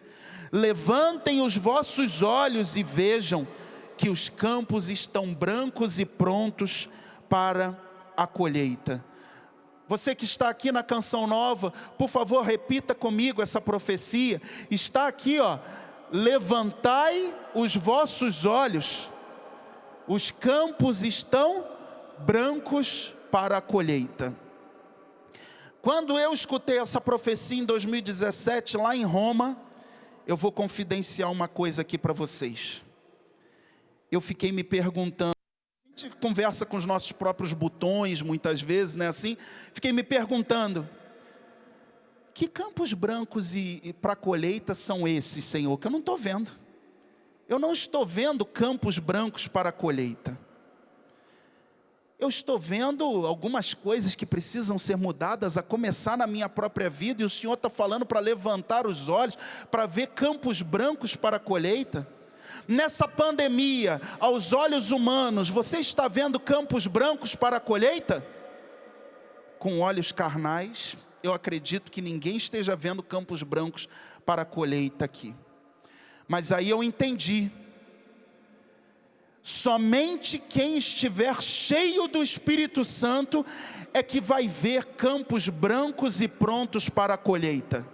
Levantem os vossos olhos e vejam que os campos estão brancos e prontos para a colheita. Você que está aqui na Canção Nova, por favor, repita comigo essa profecia. Está aqui, ó. Levantai os vossos olhos, os campos estão brancos para a colheita. Quando eu escutei essa profecia em 2017, lá em Roma, eu vou confidenciar uma coisa aqui para vocês. Eu fiquei me perguntando, a gente conversa com os nossos próprios botões, muitas vezes, né, assim? Fiquei me perguntando, que campos brancos e para colheita são esses, Senhor, que eu não estou vendo? Eu não estou vendo campos brancos para a colheita. Eu estou vendo algumas coisas que precisam ser mudadas, a começar na minha própria vida, e o Senhor está falando para levantar os olhos, para ver campos brancos para a colheita. Nessa pandemia, aos olhos humanos, você está vendo campos brancos para a colheita? Com olhos carnais, eu acredito que ninguém esteja vendo campos brancos para a colheita aqui. Mas aí eu entendi. Somente quem estiver cheio do Espírito Santo é que vai ver campos brancos e prontos para a colheita.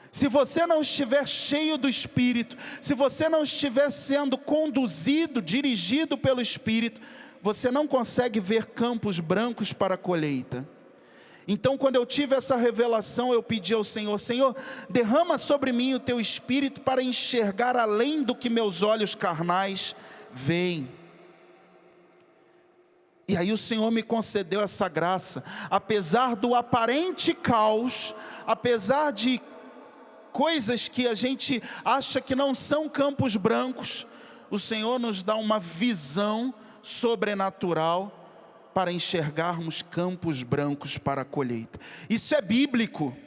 Se você não estiver cheio do Espírito, se você não estiver sendo conduzido, dirigido pelo Espírito, você não consegue ver campos brancos para a colheita. Então, quando eu tive essa revelação, eu pedi ao Senhor, Senhor, derrama sobre mim o teu Espírito para enxergar além do que meus olhos carnais veem. E aí o Senhor me concedeu essa graça, apesar do aparente caos, apesar de coisas que a gente acha que não são campos brancos, o Senhor nos dá uma visão sobrenatural para enxergarmos campos brancos para a colheita. Isso é bíblico.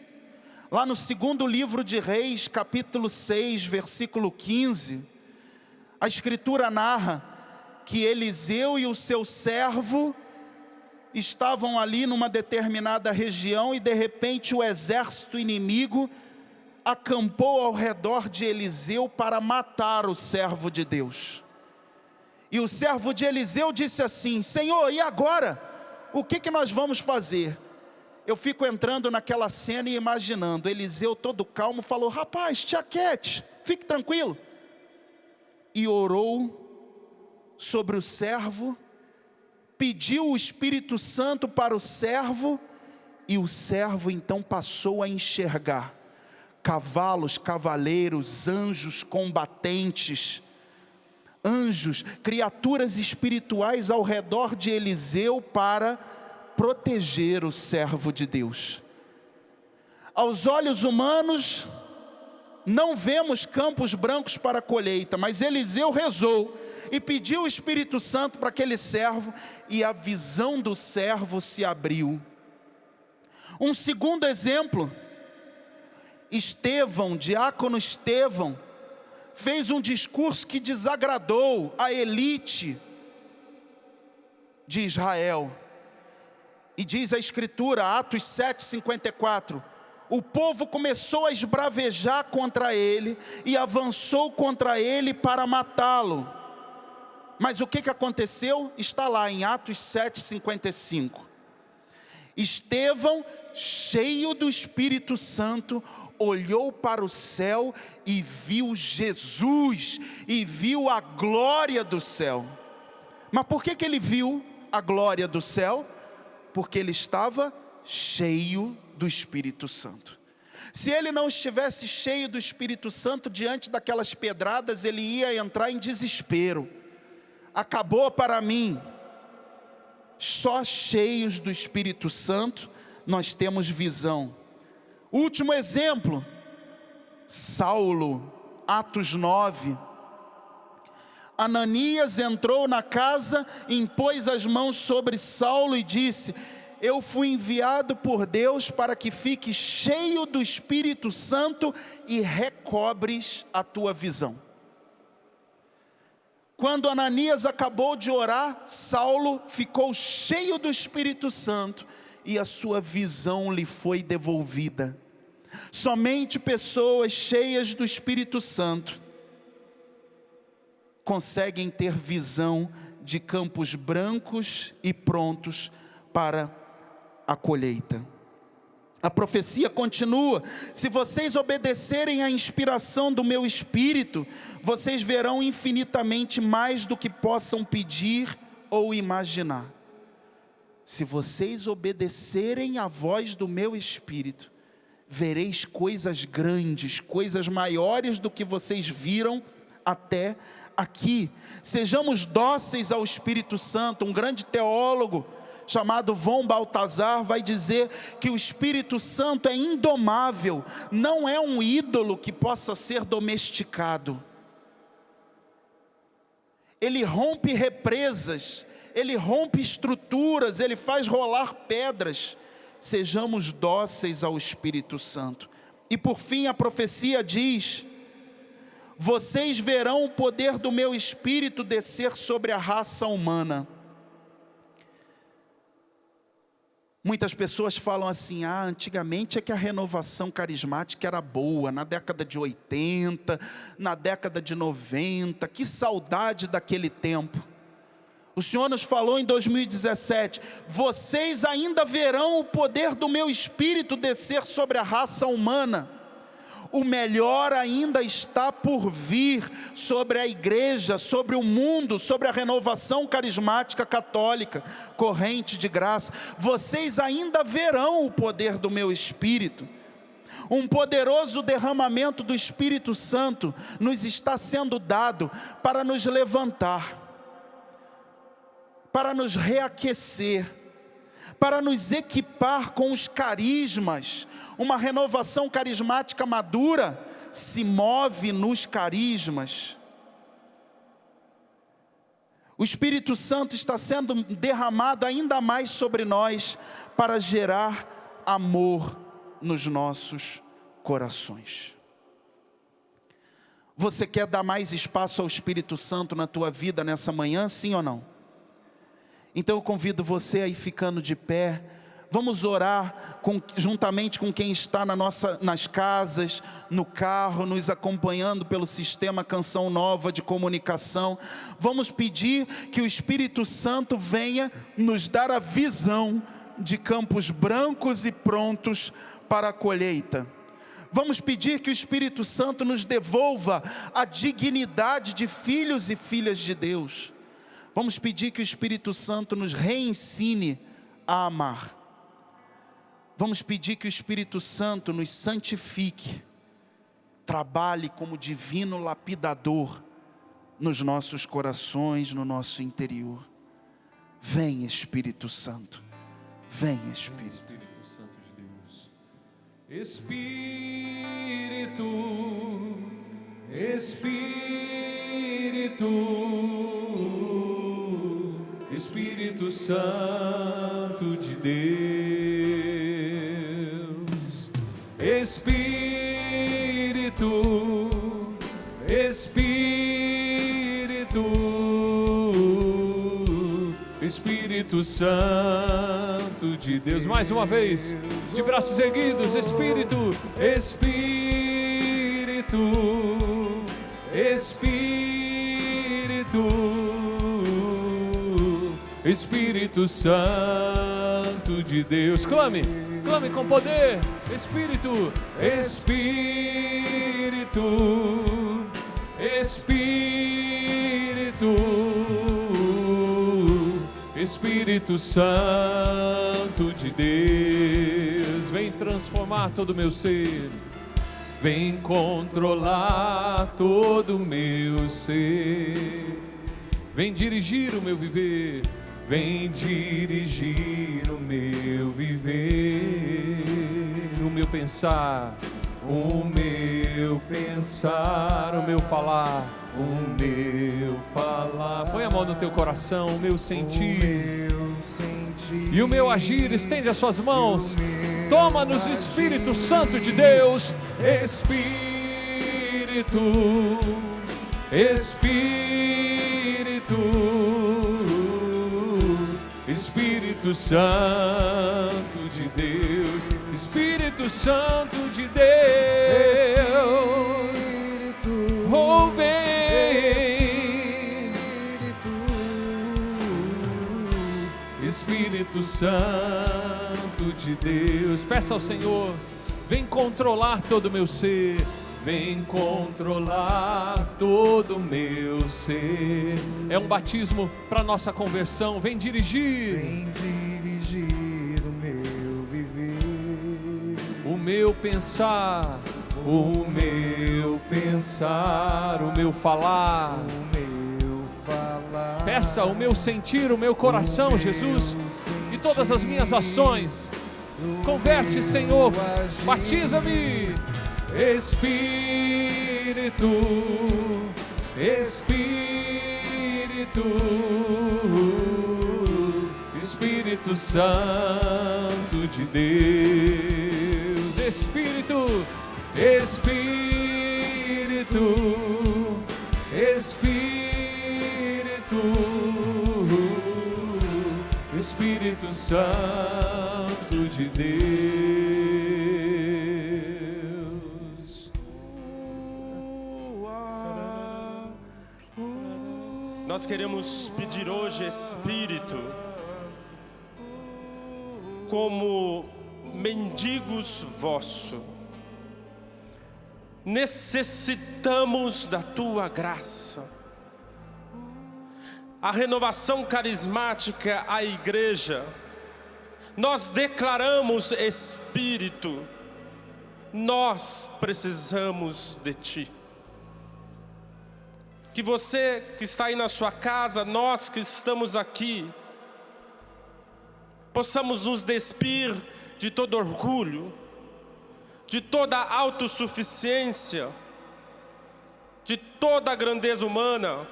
Lá no 2º livro de Reis, capítulo 6, versículo 15, a Escritura narra que Eliseu e o seu servo estavam ali numa determinada região e de repente o exército inimigo acampou ao redor de Eliseu para matar o servo de Deus. E o servo de Eliseu disse assim, Senhor, e agora? O que nós vamos fazer? Eu fico entrando naquela cena e imaginando, Eliseu todo calmo falou, rapaz, te aquiete, fique tranquilo. E orou sobre o servo, pediu o Espírito Santo para o servo, e o servo então passou a enxergar cavalos, cavaleiros, anjos combatentes, anjos, criaturas espirituais ao redor de Eliseu para proteger o servo de Deus. Aos olhos humanos, não vemos campos brancos para a colheita, mas Eliseu rezou e pediu o Espírito Santo para aquele servo, e a visão do servo se abriu. Um segundo exemplo, Estevão, diácono Estevão, fez um discurso que desagradou a elite de Israel. E diz a Escritura, Atos 7:54, o povo começou a esbravejar contra ele e avançou contra ele para matá-lo. Mas o que aconteceu? Está lá em Atos 7:55. Estevão, cheio do Espírito Santo, olhou para o céu e viu Jesus, e viu a glória do céu. Mas por que ele viu a glória do céu? Porque ele estava cheio do Espírito Santo. Se ele não estivesse cheio do Espírito Santo, diante daquelas pedradas, ele ia entrar em desespero. Acabou para mim. Só cheios do Espírito Santo, nós temos visão. Último exemplo, Saulo, Atos 9. Ananias entrou na casa, impôs as mãos sobre Saulo e disse: eu fui enviado por Deus para que fique cheio do Espírito Santo e recobres a tua visão. Quando Ananias acabou de orar, Saulo ficou cheio do Espírito Santo e a sua visão lhe foi devolvida. Somente pessoas cheias do Espírito Santo conseguem ter visão de campos brancos e prontos para a colheita. A profecia continua: se vocês obedecerem à inspiração do meu Espírito, vocês verão infinitamente mais do que possam pedir ou imaginar. Se vocês obedecerem à voz do meu Espírito, vereis coisas grandes, coisas maiores do que vocês viram até aqui. Sejamos dóceis ao Espírito Santo. Um grande teólogo chamado von Balthasar vai dizer que o Espírito Santo é indomável, não é um ídolo que possa ser domesticado. Ele rompe represas, ele rompe estruturas, ele faz rolar pedras. Sejamos dóceis ao Espírito Santo. E por fim a profecia diz: vocês verão o poder do meu Espírito descer sobre a raça humana. Muitas pessoas falam assim: antigamente é que a renovação carismática era boa, na década de 80, na década de 90, que saudade daquele tempo. O Senhor nos falou em 2017, vocês ainda verão o poder do meu Espírito descer sobre a raça humana. O melhor ainda está por vir sobre a igreja, sobre o mundo, sobre a renovação carismática católica, corrente de graça. Vocês ainda verão o poder do meu Espírito. Um poderoso derramamento do Espírito Santo nos está sendo dado para nos levantar, para nos reaquecer, para nos equipar com os carismas. Uma renovação carismática madura se move nos carismas. O Espírito Santo está sendo derramado ainda mais sobre nós para gerar amor nos nossos corações. Você quer dar mais espaço ao Espírito Santo na tua vida nessa manhã, sim ou não? Então eu convido você a ir ficando de pé. Vamos orar juntamente com quem está nas casas, no carro, nos acompanhando pelo sistema Canção Nova de comunicação. Vamos pedir que o Espírito Santo venha nos dar a visão de campos brancos e prontos para a colheita. Vamos pedir que o Espírito Santo nos devolva a dignidade de filhos e filhas de Deus. Vamos pedir que o Espírito Santo nos reensine a amar. Vamos pedir que o Espírito Santo nos santifique, trabalhe como divino lapidador nos nossos corações, no nosso interior. Vem, Espírito Santo, vem, Espírito. Espírito Santo de Deus. Espírito, Espírito Santo de Deus. Espírito Santo de Deus. Mais uma vez, de braços erguidos. Espírito Santo de Deus. Clame com poder. Espírito Santo de Deus. Vem transformar todo o meu ser. Vem controlar todo o meu ser. Vem dirigir o meu viver. Vem dirigir o meu viver. O meu pensar. O meu pensar. O meu falar. O meu falar. Põe a mão no teu coração. O meu sentir. E o meu agir. Estende as suas mãos. Toma-nos, Espírito Santo de Deus. Espírito, Espírito, Espírito Santo de Deus. Espírito Santo de Deus. Oh, vem, Espírito Santo de Deus. Peça ao Senhor, vem controlar todo o meu ser. Vem controlar todo o meu ser. É um batismo para nossa conversão. Vem dirigir. Vem dirigir o meu viver. O meu pensar. O meu pensar. O meu falar. O meu falar. Peça o meu sentir, o meu coração, Jesus. E todas as minhas ações. Converte, Senhor. Batiza-me. Espírito, Espírito, Espírito Santo de Deus. Espírito, Espírito, Espírito, Espírito Santo de Deus. Nós queremos pedir hoje, Espírito, como mendigos vosso, necessitamos da tua graça. A renovação carismática à igreja, nós declaramos, Espírito, nós precisamos de ti. Que você que está aí na sua casa, nós que estamos aqui, possamos nos despir de todo orgulho, de toda autossuficiência, de toda a grandeza humana,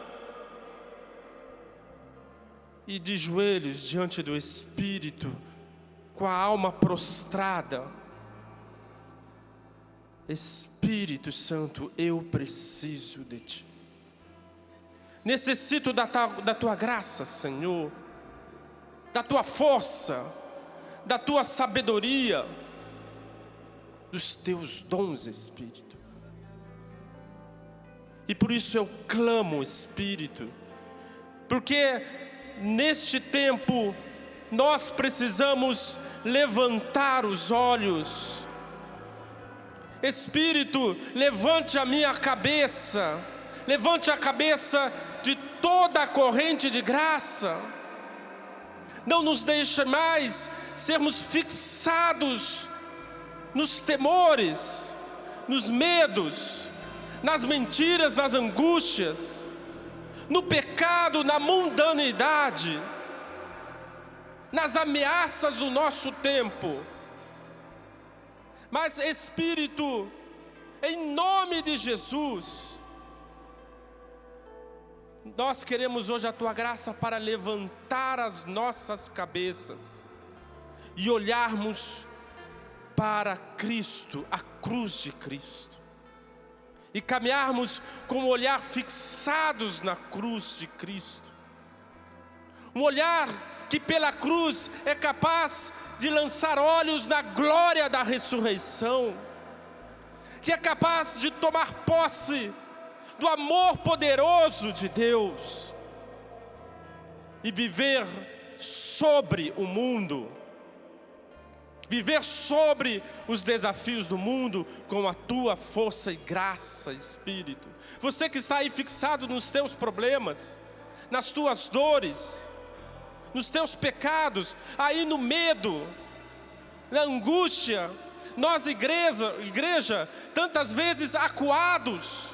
e de joelhos diante do Espírito, com a alma prostrada. Espírito Santo, eu preciso de ti. Necessito da tua graça, Senhor, da tua força, da tua sabedoria, dos teus dons, Espírito. E por isso eu clamo, Espírito, porque neste tempo nós precisamos levantar os olhos. Espírito, levante a minha cabeça, levante a cabeça de toda a corrente de graça. Não nos deixe mais sermos fixados nos temores, nos medos, nas mentiras, nas angústias, no pecado, na mundanidade, nas ameaças do nosso tempo. Mas, Espírito, em nome de Jesus, nós queremos hoje a tua graça para levantar as nossas cabeças e olharmos para Cristo, a cruz de Cristo, e caminharmos com o olhar fixados na cruz de Cristo. Um olhar que pela cruz é capaz de lançar olhos na glória da ressurreição, que é capaz de tomar posse do amor poderoso de Deus e viver sobre o mundo, viver sobre os desafios do mundo com a tua força e graça, Espírito. Você que está aí fixado nos teus problemas, nas tuas dores, nos teus pecados, aí no medo, na angústia, Nós, igreja, tantas vezes acuados.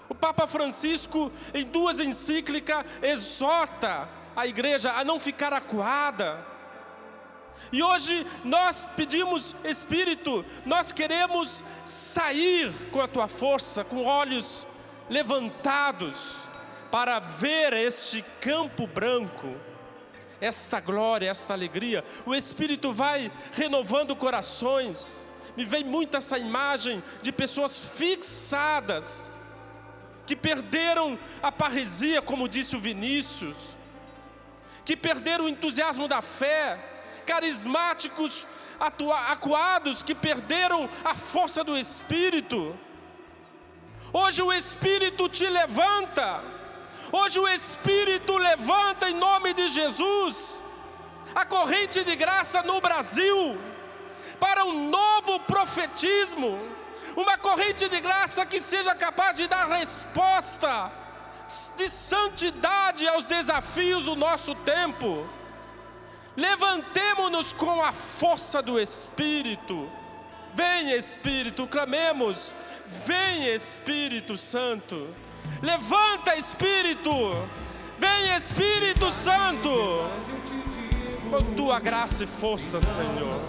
O Papa Francisco, em 2 encíclicas, exorta a igreja a não ficar acuada. E hoje nós pedimos, Espírito, nós queremos sair com a Tua força, com olhos levantados, para ver este campo branco, esta glória, esta alegria. O Espírito vai renovando corações. Me vem muito essa imagem de pessoas fixadas, que perderam a parresia, como disse o Vinícius, que perderam o entusiasmo da fé, carismáticos acuados, que perderam a força do Espírito. Hoje o Espírito te levanta, hoje o Espírito levanta em nome de Jesus a corrente de graça no Brasil, para um novo profetismo, uma corrente de graça que seja capaz de dar resposta de santidade aos desafios do nosso tempo. Levantemo-nos com a força do Espírito. Vem, Espírito, clamemos. Vem, Espírito Santo. Levanta, Espírito. Vem, Espírito Santo. Com tua graça e força, Senhor.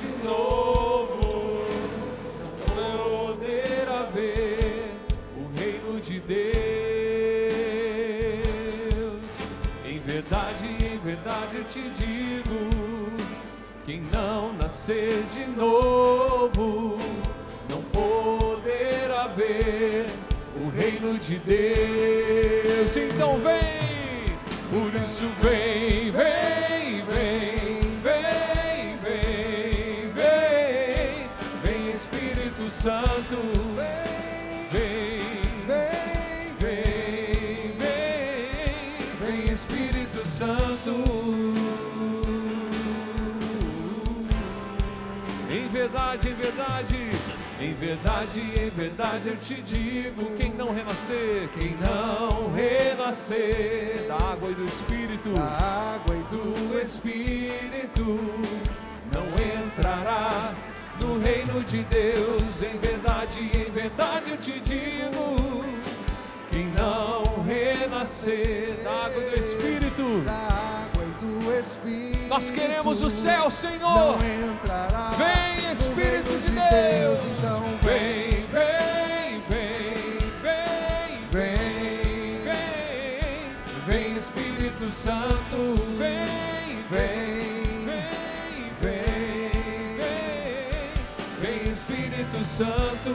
De novo, poder haver o reino de Deus. Em verdade eu te digo, quem não nascer de novo, não poderá ver o reino de Deus. Então vem, por isso vem, vem, vem, vem, vem, vem, vem Espírito Santo, vem, vem, vem, vem, vem Espírito Santo. Em verdade, em verdade eu te digo, quem não renascer da água e do Espírito, não entrará no reino de Deus. Em verdade eu te digo, quem não renascer da água e do Espírito, nós queremos o céu, Senhor. Vem, Espírito de Deus. Então vem, vem, vem, vem, vem, vem, Espírito Santo. Vem, vem, vem, vem, vem, Espírito Santo.